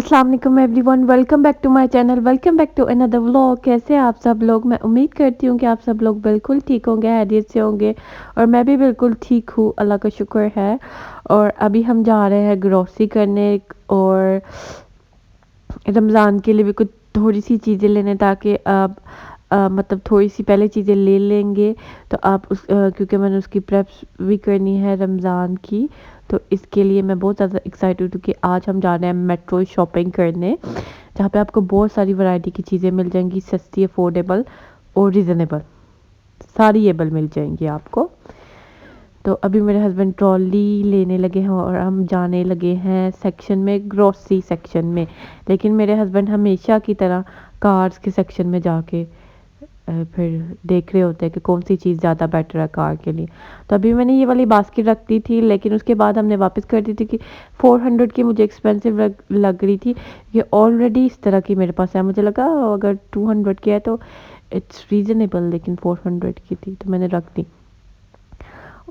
अस्सलाम वालेकुम everyone, welcome back to my channel, welcome back to another vlog. कैसे हैं आप सब लोग? मैं उम्मीद करती हूँ कि आप सब लोग बिल्कुल ठीक होंगे, हैरियत से होंगे और मैं भी बिल्कुल ठीक हूँ, अल्लाह का शुक्र है। और अभी हम जा रहे हैं ग्रोसरी करने और रमज़ान के लिए भी कुछ थोड़ी सी चीज़ें लेने, ताकि आप मतलब थोड़ी सी पहले चीज़ें ले लेंगे तो आप क्योंकि मैंने उसकी प्रेप्स भी करनी है रमज़ान की, तो इसके लिए मैं बहुत ज़्यादा एक्साइटेड हूँ कि आज हम जा रहे हैं मेट्रो शॉपिंग करने, जहाँ पे आपको बहुत सारी वैरायटी की चीज़ें मिल जाएंगी, सस्ती, अफोर्डेबल और रिजनेबल, सारी एबल मिल जाएंगी आपको। तो अभी मेरे हस्बैंड ट्रॉली लेने लगे हैं और हम जाने लगे हैं सेक्शन में, ग्रोसरी सेक्शन में। लेकिन मेरे हस्बैंड हमेशा की तरह कार्स के सेक्शन में जाके फिर देख रहे होते हैं कि कौन सी चीज़ ज़्यादा बेटर है कार के लिए। तो अभी मैंने ये वाली बास्केट रख दी थी, लेकिन उसके बाद हमने वापस कर दी थी कि 400 की मुझे एक्सपेंसिव लग रही थी। ये ऑलरेडी इस तरह की मेरे पास है, मुझे लगा अगर 200 की है तो इट्स रीज़नेबल, लेकिन 400 की थी तो मैंने रख दी।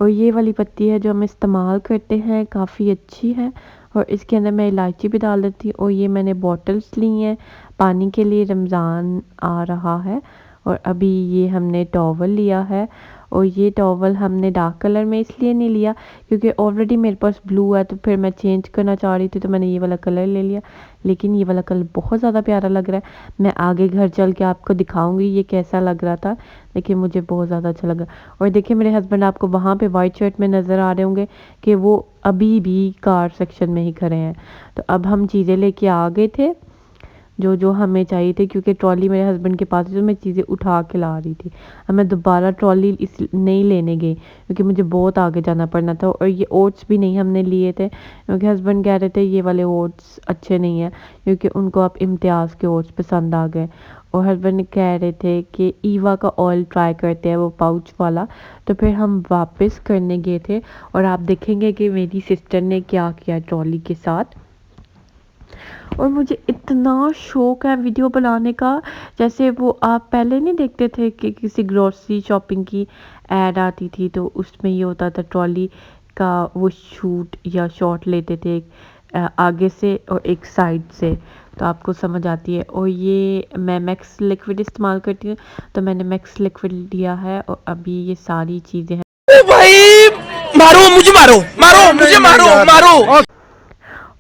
और ये वाली पत्ती है जो हम इस्तेमाल करते हैं, काफ़ी अच्छी है और इसके अंदर मैं इलायची भी डाल देती हूँ। और ये मैंने बॉटल्स ली हैं पानी के लिए, रमज़ान आ रहा है। और अभी ये हमने टॉवल लिया है और ये टॉवल हमने डार्क कलर में इसलिए नहीं लिया क्योंकि ऑलरेडी मेरे पास ब्लू है, तो फिर मैं चेंज करना चाह रही थी तो मैंने ये वाला कलर ले लिया। लेकिन ये वाला कलर बहुत ज़्यादा प्यारा लग रहा है, मैं आगे घर चल के आपको दिखाऊंगी ये कैसा लग रहा था, लेकिन मुझे बहुत ज़्यादा अच्छा लगा। और देखिए मेरे हस्बैंड आपको वहाँ पे वाइट शर्ट में नज़र आ रहे होंगे कि वो अभी भी कार सेक्शन में ही खड़े हैं। तो अब हम चीज़ें लेके आ गए थे जो जो हमें चाहिए थे, क्योंकि ट्रॉली मेरे हस्बैंड के पास थी तो मैं चीज़ें उठा के ला रही थी। अब मैं दोबारा ट्रॉली इस नहीं लेने गई क्योंकि मुझे बहुत आगे जाना पड़ना था। और ये ओट्स भी नहीं हमने लिए थे क्योंकि हस्बैंड कह रहे थे ये वाले ओट्स अच्छे नहीं हैं, क्योंकि उनको अब इम्तियाज़ के ओट्स पसंद आ गए। और हस्बैंड कह रहे थे कि ईवा का ऑयल ट्राई करते हैं, वो पाउच वाला। तो फिर हम वापस करने गए थे और आप देखेंगे कि मेरी सिस्टर ने क्या किया ट्रॉली के साथ। और मुझे इतना शौक है वीडियो बनाने का, जैसे वो आप पहले नहीं देखते थे कि किसी ग्रोसरी शॉपिंग की एड आती थी तो उसमें ये होता था ट्रॉली का वो शूट या शॉट लेते थे, एक आगे से और एक साइड से, तो आपको समझ आती है। और ये मैं मैक्स लिक्विड इस्तेमाल करती हूँ, तो मैंने मैक्स लिक्विड लिया है और अभी ये सारी चीज़ें हैं। ओ भाई, मारो मुझे, मारो मारो मुझे, मारो मारो।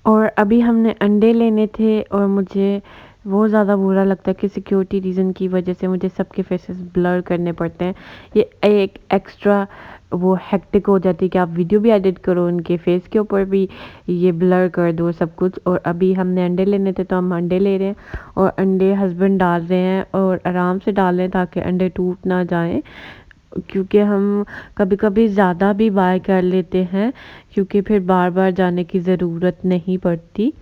और अभी हमने अंडे लेने थे और मुझे बहुत ज़्यादा बुरा लगता है कि सिक्योरिटी रीज़न की वजह से मुझे सबके फेसेस ब्लर करने पड़ते हैं। ये एक एक्स्ट्रा वो हेक्टिक हो जाती है कि आप वीडियो भी एडिट करो, उनके फेस के ऊपर भी ये ब्लर कर दो सब कुछ। और अभी हमने अंडे लेने थे तो हम अंडे ले रहे हैं और अंडे हस्बैंड डाल रहे हैं और आराम से डाल रहे हैं ताकि अंडे टूट ना जाएं, क्योंकि हम कभी कभी ज़्यादा भी बाय कर लेते हैं क्योंकि फिर बार बार जाने की ज़रूरत नहीं पड़ती।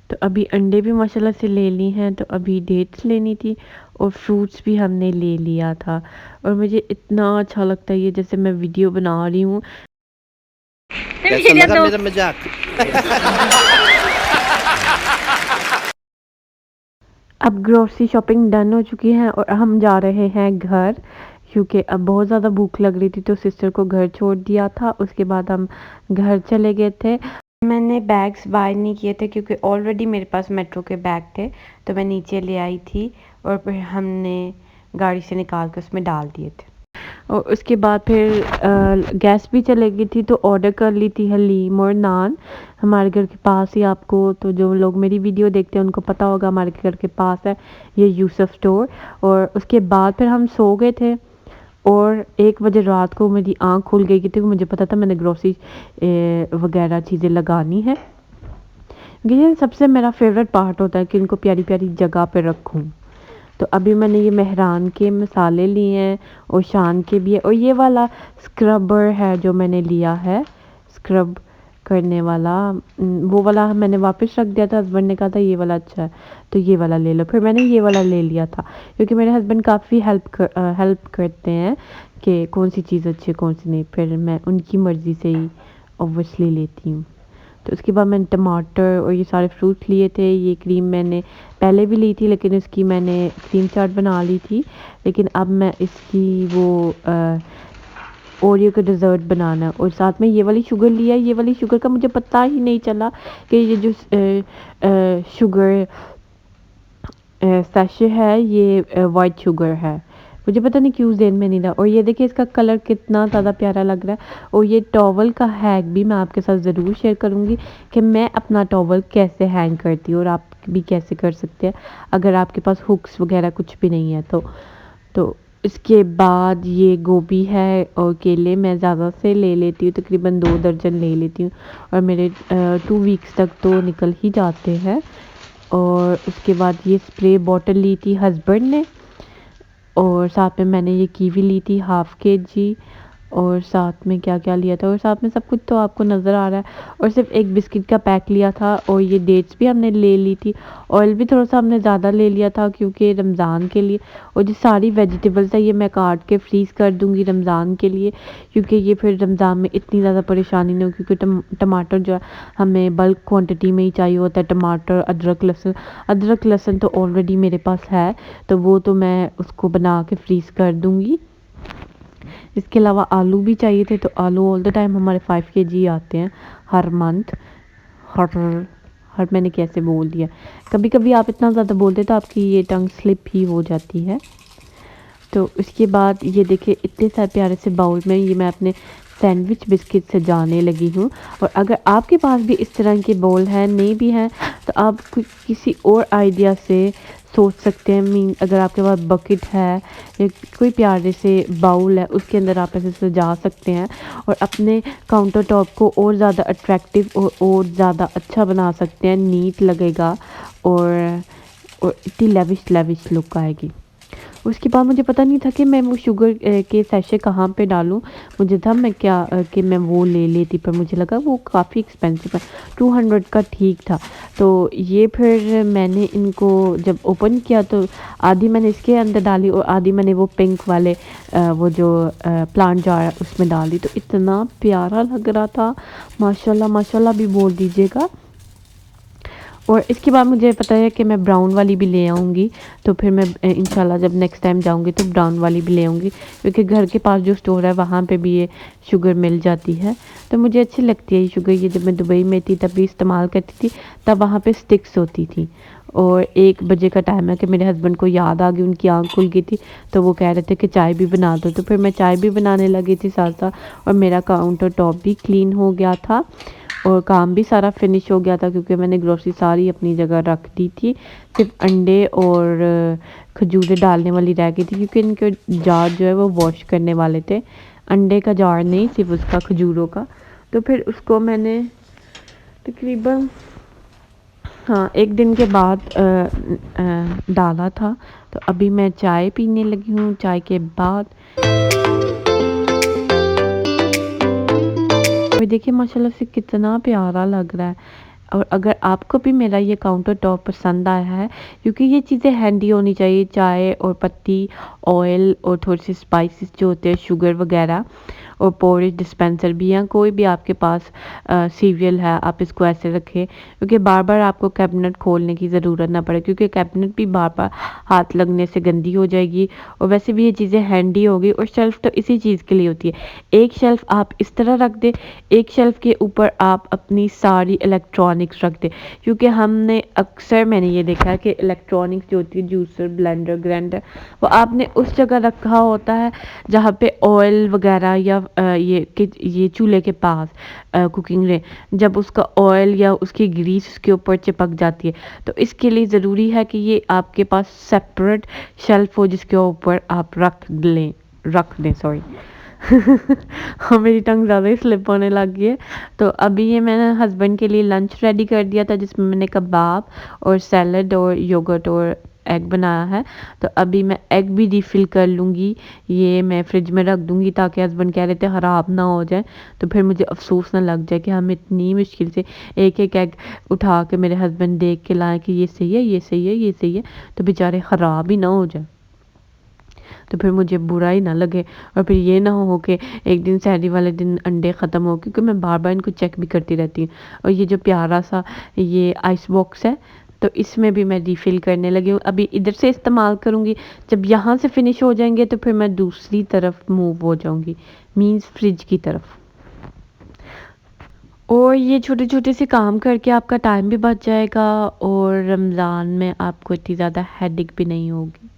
तो अभी अंडे भी माशाल्लाह से ले ली हैं, तो अभी डेट्स लेनी थी और फ्रूट्स भी हमने ले लिया था। और मुझे इतना अच्छा लगता है ये, जैसे मैं वीडियो बना रही हूँ। कैसा लगा मेरा मजाक? अब ग्रोसरी शॉपिंग डन हो चुकी है और हम जा रहे हैं घर, क्योंकि अब बहुत ज़्यादा भूख लग रही थी तो सिस्टर को घर छोड़ दिया था, उसके बाद हम घर चले गए थे। मैंने बैग्स बाय नहीं किए थे क्योंकि ऑलरेडी मेरे पास मेट्रो के बैग थे, तो मैं नीचे ले आई थी और फिर हमने गाड़ी से निकाल कर उसमें डाल दिए थे। और उसके बाद फिर गैस भी चले गई थी तो ऑर्डर कर ली थी हलीम और नान हमारे घर के पास ही। आपको तो जो लोग मेरी वीडियो देखते हैं उनको पता होगा हमारे घर के पास है ये यूसुफ स्टोर। और उसके बाद फिर हम सो गए थे और 1 बजे रात को मेरी आँख खुल गई थी, मुझे पता था मैंने ग्रोसरी वगैरह चीज़ें लगानी है। ये सबसे मेरा फेवरेट पार्ट होता है कि इनको प्यारी प्यारी जगह पे रखूँ। तो अभी मैंने ये मेहरान के मसाले लिए हैं और शान के भी है, और ये वाला स्क्रबर है जो मैंने लिया है, स्क्रब करने वाला, वो वाला मैंने वापस रख दिया था। हस्बैंड ने कहा था ये वाला अच्छा है तो ये वाला ले लो, फिर मैंने ये वाला ले लिया था क्योंकि मेरे हस्बैंड काफ़ी हेल्प करते हैं कि कौन सी चीज़ अच्छी है कौन सी नहीं, फिर मैं उनकी मर्ज़ी से ही ऑब्वियसली लेती हूँ। तो उसके बाद मैंने टमाटर और ये सारे फ्रूट्स लिए थे। ये क्रीम मैंने पहले भी ली थी लेकिन इसकी मैंने क्रीम चाट बना ली थी, लेकिन अब मैं इसकी वो ओरियो का डेज़र्ट बनाना है। और साथ में ये वाली शुगर लिया है, ये वाली शुगर का मुझे पता ही नहीं चला कि ये जो शुगर सैशे है ये वाइट शुगर है। मुझे पता नहीं क्यों ज़हन में नहीं रहा। और ये देखिए इसका कलर कितना ज़्यादा प्यारा लग रहा है। और ये टॉवल का हैक भी मैं आपके साथ ज़रूर शेयर करूँगी कि मैं अपना टॉवल कैसे हैंग करती हूँ और आप भी कैसे कर सकते हैं अगर आपके पास हुक्स वगैरह कुछ भी नहीं है तो इसके बाद ये गोभी है और केले मैं ज़्यादा से ले लेती हूँ, तकरीबन 2 दर्जन ले लेती हूँ और मेरे 2 वीक्स तक तो निकल ही जाते हैं। और उसके बाद ये स्प्रे बॉटल ली थी हस्बैंड ने और साथ में मैंने ये कीवी ली थी हाफ़ केजी। और साथ में क्या-क्या लिया था और साथ में सब कुछ तो आपको नज़र आ रहा है। और सिर्फ़ एक बिस्किट का पैक लिया था और ये डेट्स भी हमने ले ली थी। ऑयल भी थोड़ा-सा हमने ज़्यादा ले लिया था क्योंकि रमज़ान के लिए। और जो सारी वेजिटेबल्स है ये मैं काट के फ्रीज़ कर दूँगी रमज़ान के लिए, क्योंकि ये फिर रमज़ान में इतनी ज़्यादा परेशानी नहीं हो, क्योंकि टमाटर जो है हमें बल्क क्वांटिटी में ही चाहिए होता है। टमाटर, अदरक लहसुन तो ऑलरेडी मेरे पास है, तो वो तो मैं उसको बना के फ्रीज़ कर दूँगी। इसके अलावा आलू भी चाहिए थे, तो आलू ऑल द टाइम हमारे 5 केजी आते हैं हर मंथ। हर हर मैंने कैसे बोल दिया, कभी कभी आप इतना ज़्यादा बोलते तो आपकी ये टंग स्लिप ही हो जाती है। तो इसके बाद ये देखिए इतने सारे प्यारे से बाउल में ये मैं अपने सैंडविच बिस्किट सजाने लगी हूँ। और अगर आपके पास भी इस तरह के बाउल हैं, नहीं भी हैं, तो आप किसी और आइडिया से सोच सकते हैं। मीन अगर आपके पास बकेट है या कोई प्यारे से बाउल है, उसके अंदर आप ऐसे सजा सकते हैं और अपने काउंटर टॉप को और ज़्यादा अट्रैक्टिव और ज़्यादा अच्छा बना सकते हैं। नीट लगेगा और इतनी लेविश लुक आएगी। उसके बाद मुझे पता नहीं था कि मैं वो शुगर के सैशे कहाँ पे डालूँ। मुझे था मैं कि मैं वो ले लेती, पर मुझे लगा वो काफ़ी एक्सपेंसिव है। 200 का ठीक था। तो ये फिर मैंने इनको जब ओपन किया तो आधी मैंने इसके अंदर डाली और आधी मैंने वो पिंक वाले वो जो प्लांट जार है उसमें डाल दी। तो इतना प्यारा लग रहा था, माशाल्लाह माशाल्लाह भी बोल दीजिएगा। और इसके बाद मुझे पता है कि मैं ब्राउन वाली भी ले आऊँगी, तो फिर मैं इंशाल्लाह जब नेक्स्ट टाइम जाऊँगी तो ब्राउन वाली भी ले आऊँगी, क्योंकि घर के पास जो स्टोर है वहाँ पे भी ये शुगर मिल जाती है। तो मुझे अच्छी लगती है ये शुगर। ये जब मैं दुबई में थी तब भी इस्तेमाल करती थी, तब वहाँ पे स्टिक्स होती थी। और 1 बजे का टाइम है कि मेरे हस्बैंड को याद आ गई, उनकी आँख खुल गई थी, तो वो कह रहे थे कि चाय भी बना दो। तो फिर मैं चाय भी बनाने लगी थी साथ-साथ और मेरा काउंटर टॉप भी क्लीन हो गया था और काम भी सारा फिनिश हो गया था, क्योंकि मैंने ग्रोसरी सारी अपनी जगह रख दी थी। सिर्फ अंडे और खजूरें डालने वाली रह गई थी, क्योंकि इनके जार जो है वो वॉश करने वाले थे। अंडे का जार नहीं, सिर्फ उसका खजूरों का। तो फिर उसको मैंने तकरीबन हाँ 1 दिन के बाद डाला था। तो अभी मैं चाय पीने लगी हूँ। चाय के बाद और देखिए माशाल्लाह से कितना प्यारा लग रहा है। और अगर आपको भी मेरा ये काउंटर टॉप पसंद आया है, क्योंकि ये चीज़ें हैंडी होनी चाहिए, चाय और पत्ती, ऑयल और थोड़ी सी स्पाइसेस जो होते हैं, शुगर वगैरह, और पोरेज डिस्पेंसर भी है। कोई भी आपके पास सीरियल है, आप इसको ऐसे रखें, क्योंकि बार बार आपको कैबिनेट खोलने की ज़रूरत ना पड़े, क्योंकि कैबिनेट भी बार बार हाथ लगने से गंदी हो जाएगी। और वैसे भी ये चीज़ें हैंडी होगी। और शेल्फ़ तो इसी चीज़ के लिए होती है। एक शेल्फ़ आप इस तरह रख दें, एक शेल्फ़ के ऊपर आप अपनी सारी इलेक्ट्रॉनिक्स रख दें, क्योंकि हमने अक्सर मैंने ये देखा है कि इलेक्ट्रॉनिक्स जो होती है, जूसर, ब्लेंडर, ग्राइंडर, वो आपने उस जगह रखा होता है जहाँ पे ऑयल वगैरह या ये चूल्हे के पास कुकिंग में जब उसका ऑयल या उसकी ग्रीस उसके ऊपर चिपक जाती है। तो इसके लिए ज़रूरी है कि ये आपके पास सेपरेट शेल्फ हो जिसके ऊपर आप रख दें सॉरी। हाँ मेरी टंग ज़्यादा ही स्लिप होने लग गई है। तो अभी ये मैंने हस्बैंड के लिए लंच रेडी कर दिया था, जिसमें मैंने कबाब और सैलड और योगर्ट और एग बनाया है। तो अभी मैं एग भी रिफ़िल कर लूँगी, ये मैं फ्रिज में रख दूँगी ताकि हस्बैंड कह रहे थे ख़राब ना हो जाए, तो फिर मुझे अफसोस ना लग जाए कि हम इतनी मुश्किल से एक एक एग उठा के मेरे हस्बैंड देख के लाएँ कि ये सही है, ये सही है, ये सही है, तो बेचारे ख़राब ही ना हो जाए, तो फिर मुझे बुरा ही ना लगे। और फिर ये ना हो कि एक दिन सहरी वाले दिन अंडे ख़त्म हो, क्योंकि मैं बार बार इनको चेक भी करती रहती हूँ। और ये जो प्यारा सा ये आइस बॉक्स है, तो इसमें भी मैं रीफ़िल करने लगी हूँ। अभी इधर से इस्तेमाल करूँगी, जब यहाँ से फ़िनिश हो जाएंगे तो फिर मैं दूसरी तरफ मूव हो जाऊँगी, मीन्स फ्रिज की तरफ। और ये छोटे-छोटे से काम करके आपका टाइम भी बच जाएगा और रमज़ान में आपको इतनी ज़्यादा हेडेक भी नहीं होगी।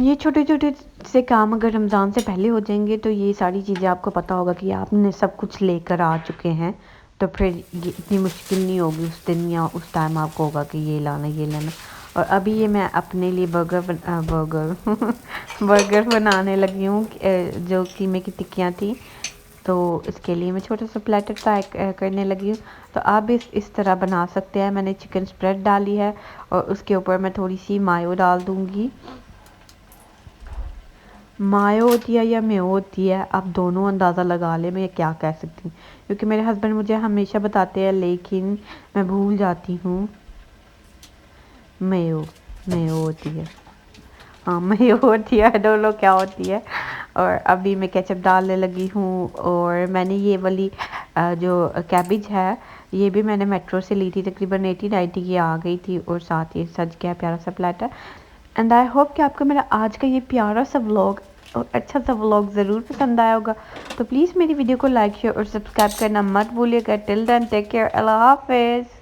ये छोटे-छोटे से काम अगर रमज़ान से पहले हो जाएंगे तो ये सारी चीज़ें आपको पता होगा कि आपने सब कुछ लेकर आ चुके हैं, तो फिर ये इतनी मुश्किल नहीं होगी उस दिन या उस टाइम आपको होगा कि ये लाना ये लेना। और अभी ये मैं अपने लिए बर्गर बनाने लगी हूँ, जो कीमे की टिक्कियाँ थी, तो इसके लिए मैं छोटा सा प्लेटर फ्राई करने लगी हूँ। तो आप भी इस तरह बना सकते हैं। मैंने चिकन स्प्रेड डाली है और उसके ऊपर मैं थोड़ी सी मायो डाल दूँगी। मायो होती है या मेयो होती है, आप दोनों अंदाज़ा लगा लें मैं क्या कह सकती हूँ, क्योंकि मेरे हस्बैंड मुझे हमेशा बताते हैं लेकिन मैं भूल जाती हूँ। मेयो मेयो होती है, हाँ मेयो होती है, दोनों क्या होती है। और अभी मैं केचप डालने लगी हूँ। और मैंने ये वाली जो कैबिज है ये भी मैंने मेट्रो से ली थी, तकरीबन 80-90 की आ गई थी और साथ ही सज गया प्यारा सा प्लेटर। एंड आई होप कि आपको मेरा आज का ये प्यारा सा व्लॉग और अच्छा सा व्लॉग ज़रूर पसंद आया होगा। तो प्लीज़ मेरी वीडियो को लाइक शेयर और सब्सक्राइब करना मत भूलिएगा। टिल देन टेक केयर, अल्लाह हाफिज़।